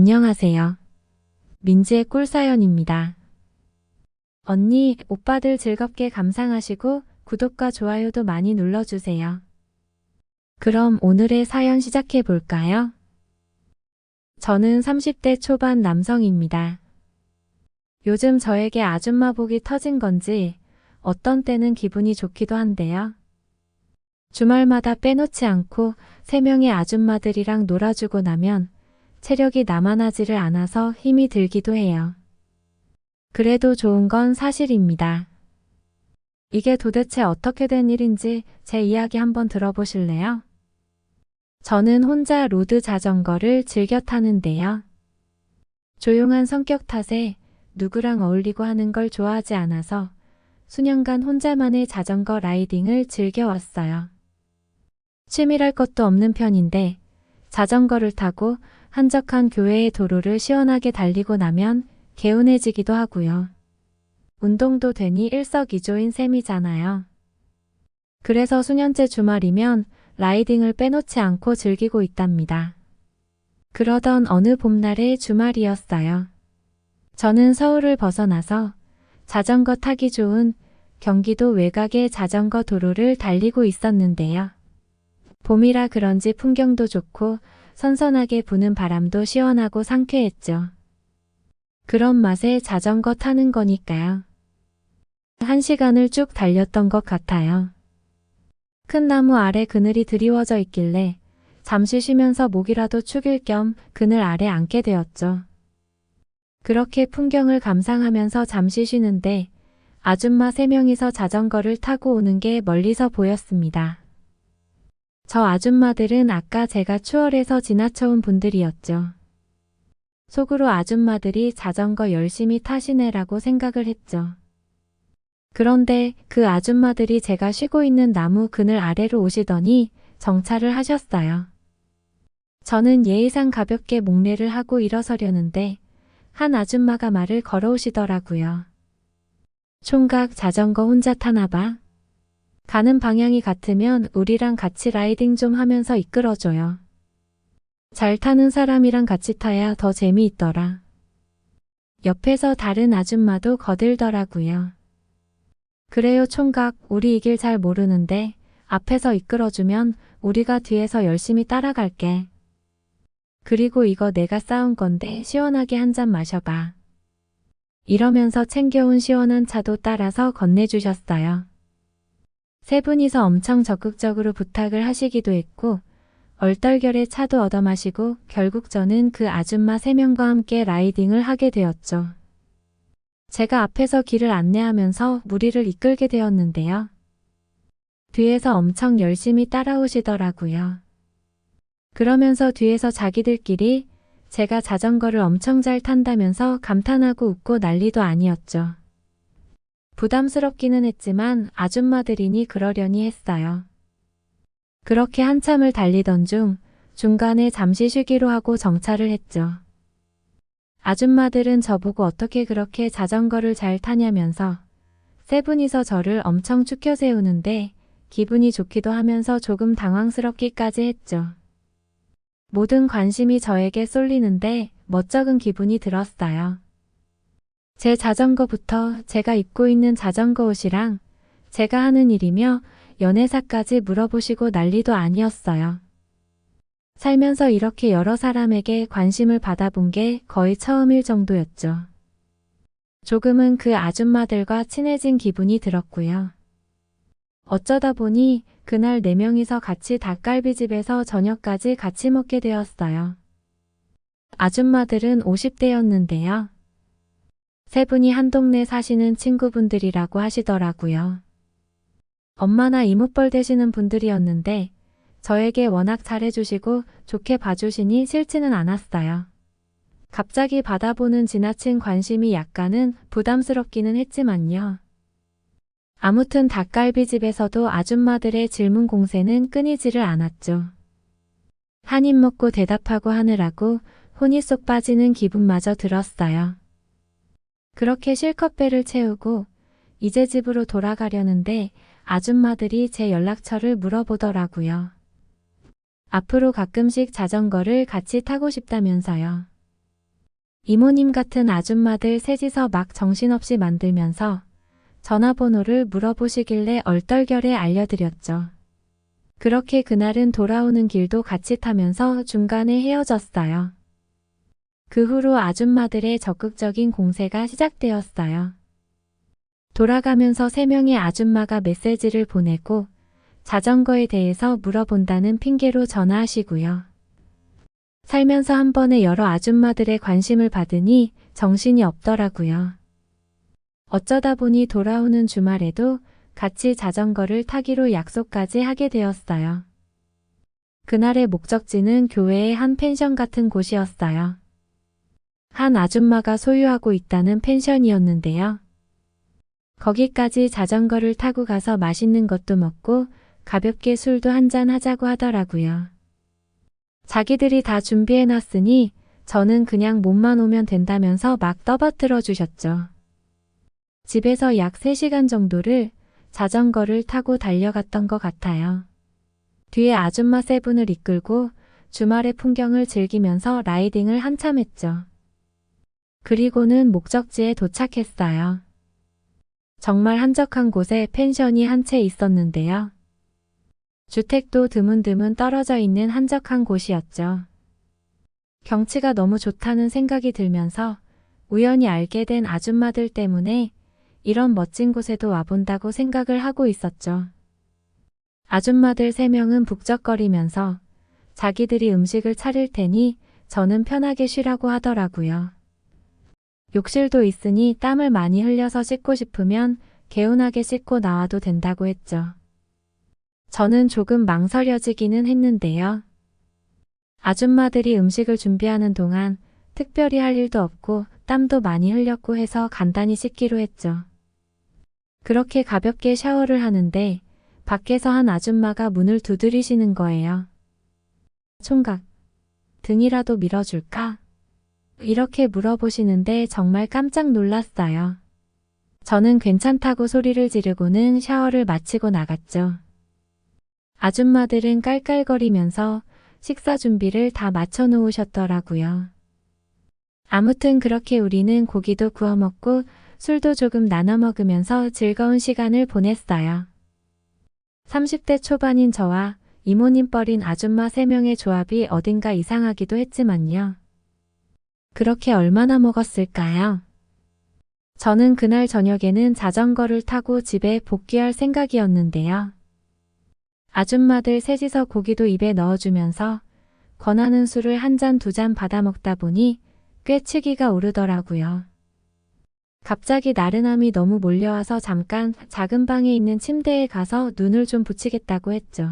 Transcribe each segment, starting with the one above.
안녕하세요. 민지의 꿀사연입니다. 언니, 오빠들 즐겁게 감상하시고 구독과 좋아요도 많이 눌러주세요. 그럼 오늘의 사연 시작해 볼까요? 저는 30대 초반 남성입니다. 요즘 저에게 아줌마복이 터진 건지 어떤 때는 기분이 좋기도 한데요. 주말마다 빼놓지 않고 3명의 아줌마들이랑 놀아주고 나면 체력이 남아나지를 않아서 힘이 들기도 해요. 그래도 좋은 건 사실입니다. 이게 도대체 어떻게 된 일인지 제 이야기 한번 들어보실래요? 저는 혼자 로드 자전거를 즐겨 타는데요. 조용한 성격 탓에 누구랑 어울리고 하는 걸 좋아하지 않아서 수년간 혼자만의 자전거 라이딩을 즐겨왔어요. 취미랄 것도 없는 편인데 자전거를 타고 한적한 교외의 도로를 시원하게 달리고 나면 개운해지기도 하고요. 운동도 되니 일석이조인 셈이잖아요. 그래서 수년째 주말이면 라이딩을 빼놓지 않고 즐기고 있답니다. 그러던 어느 봄날의 주말이었어요. 저는 서울을 벗어나서 자전거 타기 좋은 경기도 외곽의 자전거 도로를 달리고 있었는데요. 봄이라 그런지 풍경도 좋고 선선하게 부는 바람도 시원하고 상쾌했죠. 그런 맛에 자전거 타는 거니까요. 1시간을 쭉 달렸던 것 같아요. 큰 나무 아래 그늘이 드리워져 있길래 잠시 쉬면서 목이라도 축일 겸 그늘 아래 앉게 되었죠. 그렇게 풍경을 감상하면서 잠시 쉬는데 아줌마 3명이서 자전거를 타고 오는 게 멀리서 보였습니다. 저 아줌마들은 아까 제가 추월해서 지나쳐온 분들이었죠. 속으로 아줌마들이 자전거 열심히 타시네라고 생각을 했죠. 그런데 그 아줌마들이 제가 쉬고 있는 나무 그늘 아래로 오시더니 정차를 하셨어요. 저는 예의상 가볍게 목례를 하고 일어서려는데 한 아줌마가 말을 걸어오시더라고요. 총각 자전거 혼자 타나 봐. 가는 방향이 같으면 우리랑 같이 라이딩 좀 하면서 이끌어줘요. 잘 타는 사람이랑 같이 타야 더 재미있더라. 옆에서 다른 아줌마도 거들더라고요. 그래요 총각, 우리 이 길 잘 모르는데 앞에서 이끌어주면 우리가 뒤에서 열심히 따라갈게. 그리고 이거 내가 싸운 건데 시원하게 한 잔 마셔봐. 이러면서 챙겨온 시원한 차도 따라서 건네주셨어요. 3분이서 엄청 적극적으로 부탁을 하시기도 했고 얼떨결에 차도 얻어 마시고 결국 저는 그 아줌마 3명과 함께 라이딩을 하게 되었죠. 제가 앞에서 길을 안내하면서 무리를 이끌게 되었는데요. 뒤에서 엄청 열심히 따라오시더라고요. 그러면서 뒤에서 자기들끼리 제가 자전거를 엄청 잘 탄다면서 감탄하고 웃고 난리도 아니었죠. 부담스럽기는 했지만 아줌마들이니 그러려니 했어요. 그렇게 한참을 달리던 중 중간에 잠시 쉬기로 하고 정차를 했죠. 아줌마들은 저보고 어떻게 그렇게 자전거를 잘 타냐면서 3분이서 저를 엄청 추켜 세우는데 기분이 좋기도 하면서 조금 당황스럽기까지 했죠. 모든 관심이 저에게 쏠리는데 멋쩍은 기분이 들었어요. 제 자전거부터 제가 입고 있는 자전거 옷이랑 제가 하는 일이며 연애사까지 물어보시고 난리도 아니었어요. 살면서 이렇게 여러 사람에게 관심을 받아본 게 거의 처음일 정도였죠. 조금은 그 아줌마들과 친해진 기분이 들었고요. 어쩌다 보니 그날 4명이서 같이 닭갈비집에서 저녁까지 같이 먹게 되었어요. 아줌마들은 50대였는데요. 3분이 한 동네 사시는 친구분들이라고 하시더라고요. 엄마나 이모뻘 되시는 분들이었는데 저에게 워낙 잘해주시고 좋게 봐주시니 싫지는 않았어요. 갑자기 받아보는 지나친 관심이 약간은 부담스럽기는 했지만요. 아무튼 닭갈비집에서도 아줌마들의 질문 공세는 끊이지를 않았죠. 한 입 먹고 대답하고 하느라고 혼이 쏙 빠지는 기분마저 들었어요. 그렇게 실컷 배를 채우고 이제 집으로 돌아가려는데 아줌마들이 제 연락처를 물어보더라고요. 앞으로 가끔씩 자전거를 같이 타고 싶다면서요. 이모님 같은 아줌마들 셋이서 막 정신없이 만들면서 전화번호를 물어보시길래 얼떨결에 알려드렸죠. 그렇게 그날은 돌아오는 길도 같이 타면서 중간에 헤어졌어요. 그 후로 아줌마들의 적극적인 공세가 시작되었어요. 돌아가면서 3명의 아줌마가 메시지를 보내고 자전거에 대해서 물어본다는 핑계로 전화하시고요. 살면서 한 번에 여러 아줌마들의 관심을 받으니 정신이 없더라고요. 어쩌다 보니 돌아오는 주말에도 같이 자전거를 타기로 약속까지 하게 되었어요. 그날의 목적지는 교회의 한 펜션 같은 곳이었어요. 한 아줌마가 소유하고 있다는 펜션이었는데요. 거기까지 자전거를 타고 가서 맛있는 것도 먹고 가볍게 술도 한잔 하자고 하더라고요. 자기들이 다 준비해놨으니 저는 그냥 몸만 오면 된다면서 막 떠받들어 주셨죠. 집에서 약 3시간 정도를 자전거를 타고 달려갔던 것 같아요. 뒤에 아줌마 3분을 이끌고 주말의 풍경을 즐기면서 라이딩을 한참 했죠. 그리고는 목적지에 도착했어요. 정말 한적한 곳에 펜션이 한 채 있었는데요. 주택도 드문드문 떨어져 있는 한적한 곳이었죠. 경치가 너무 좋다는 생각이 들면서 우연히 알게 된 아줌마들 때문에 이런 멋진 곳에도 와본다고 생각을 하고 있었죠. 아줌마들 3명은 북적거리면서 자기들이 음식을 차릴 테니 저는 편하게 쉬라고 하더라고요. 욕실도 있으니 땀을 많이 흘려서 씻고 싶으면 개운하게 씻고 나와도 된다고 했죠. 저는 조금 망설여지기는 했는데요. 아줌마들이 음식을 준비하는 동안 특별히 할 일도 없고 땀도 많이 흘렸고 해서 간단히 씻기로 했죠. 그렇게 가볍게 샤워를 하는데 밖에서 한 아줌마가 문을 두드리시는 거예요. 총각, 등이라도 밀어줄까? 이렇게 물어보시는데 정말 깜짝 놀랐어요. 저는 괜찮다고 소리를 지르고는 샤워를 마치고 나갔죠. 아줌마들은 깔깔거리면서 식사 준비를 다 마쳐 놓으셨더라고요. 아무튼 그렇게 우리는 고기도 구워 먹고 술도 조금 나눠 먹으면서 즐거운 시간을 보냈어요. 30대 초반인 저와 이모님 뻘인 아줌마 3명의 조합이 어딘가 이상하기도 했지만요. 그렇게 얼마나 먹었을까요? 저는 그날 저녁에는 자전거를 타고 집에 복귀할 생각이었는데요. 아줌마들 셋이서 고기도 입에 넣어주면서 권하는 술을 1잔 2잔 받아 먹다 보니 꽤 치기가 오르더라고요. 갑자기 나른함이 너무 몰려와서 잠깐 작은 방에 있는 침대에 가서 눈을 좀 붙이겠다고 했죠.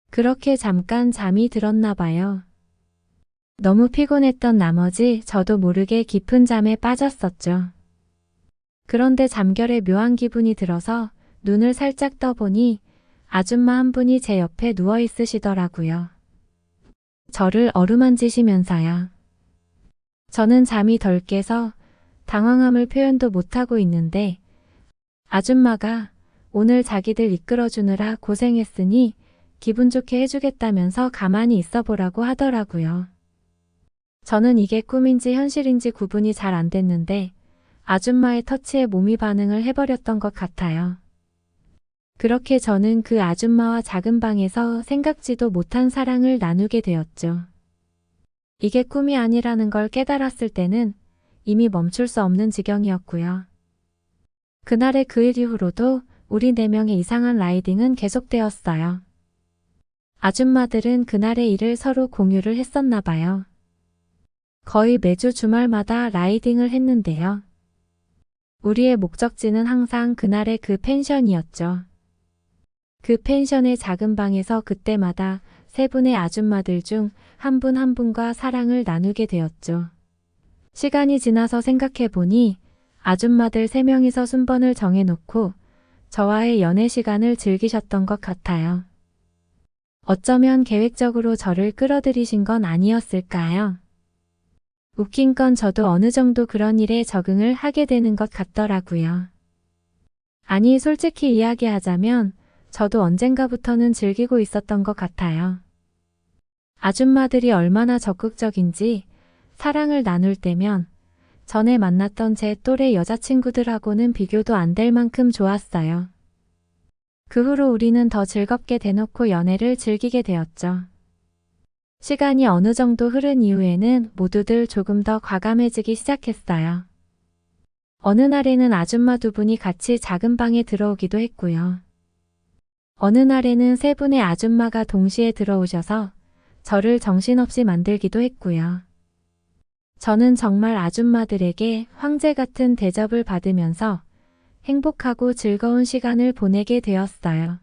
그렇게 잠깐 잠이 들었나 봐요. 너무 피곤했던 나머지 저도 모르게 깊은 잠에 빠졌었죠. 그런데 잠결에 묘한 기분이 들어서 눈을 살짝 떠보니 아줌마 한 분이 제 옆에 누워 있으시더라고요. 저를 어루만지시면서요. 저는 잠이 덜 깨서 당황함을 표현도 못하고 있는데 아줌마가 오늘 자기들 이끌어주느라 고생했으니 기분 좋게 해주겠다면서 가만히 있어 보라고 하더라고요. 저는 이게 꿈인지 현실인지 구분이 잘 안 됐는데 아줌마의 터치에 몸이 반응을 해버렸던 것 같아요. 그렇게 저는 그 아줌마와 작은 방에서 생각지도 못한 사랑을 나누게 되었죠. 이게 꿈이 아니라는 걸 깨달았을 때는 이미 멈출 수 없는 지경이었고요. 그날의 그 일 이후로도 우리 4명의 이상한 라이딩은 계속되었어요. 아줌마들은 그날의 일을 서로 공유를 했었나 봐요. 거의 매주 주말마다 라이딩을 했는데요. 우리의 목적지는 항상 그날의 그 펜션이었죠. 그 펜션의 작은 방에서 그때마다 3분의 아줌마들 중 한 분 한 분과 사랑을 나누게 되었죠. 시간이 지나서 생각해보니 아줌마들 3명이서 순번을 정해놓고 저와의 연애 시간을 즐기셨던 것 같아요. 어쩌면 계획적으로 저를 끌어들이신 건 아니었을까요? 웃긴 건 저도 어느 정도 그런 일에 적응을 하게 되는 것 같더라고요. 아니, 솔직히 이야기하자면 저도 언젠가부터는 즐기고 있었던 것 같아요. 아줌마들이 얼마나 적극적인지 사랑을 나눌 때면 전에 만났던 제 또래 여자친구들하고는 비교도 안 될 만큼 좋았어요. 그 후로 우리는 더 즐겁게 대놓고 연애를 즐기게 되었죠. 시간이 어느 정도 흐른 이후에는 모두들 조금 더 과감해지기 시작했어요. 어느 날에는 아줌마 두 분이 같이 작은 방에 들어오기도 했고요. 어느 날에는 세 분의 아줌마가 동시에 들어오셔서 저를 정신없이 만들기도 했고요. 저는 정말 아줌마들에게 황제 같은 대접을 받으면서 행복하고 즐거운 시간을 보내게 되었어요.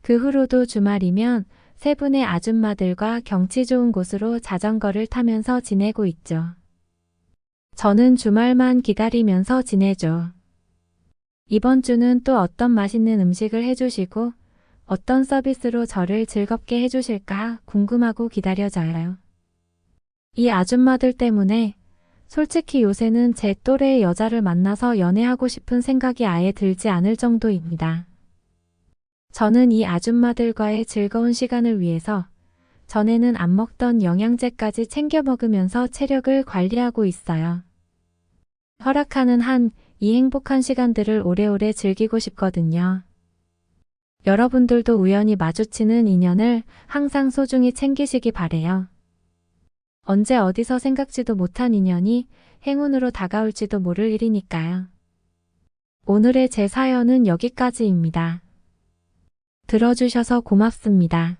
그 후로도 주말이면 세 분의 아줌마들과 경치 좋은 곳으로 자전거를 타면서 지내고 있죠. 저는 주말만 기다리면서 지내죠. 이번 주는 또 어떤 맛있는 음식을 해주시고 어떤 서비스로 저를 즐겁게 해주실까 궁금하고 기다려져요. 이 아줌마들 때문에 솔직히 요새는 제 또래의 여자를 만나서 연애하고 싶은 생각이 아예 들지 않을 정도입니다. 저는 이 아줌마들과의 즐거운 시간을 위해서 전에는 안 먹던 영양제까지 챙겨 먹으면서 체력을 관리하고 있어요. 허락하는 한 이 행복한 시간들을 오래오래 즐기고 싶거든요. 여러분들도 우연히 마주치는 인연을 항상 소중히 챙기시기 바래요. 언제 어디서 생각지도 못한 인연이 행운으로 다가올지도 모를 일이니까요. 오늘의 제 사연은 여기까지입니다. 들어주셔서 고맙습니다.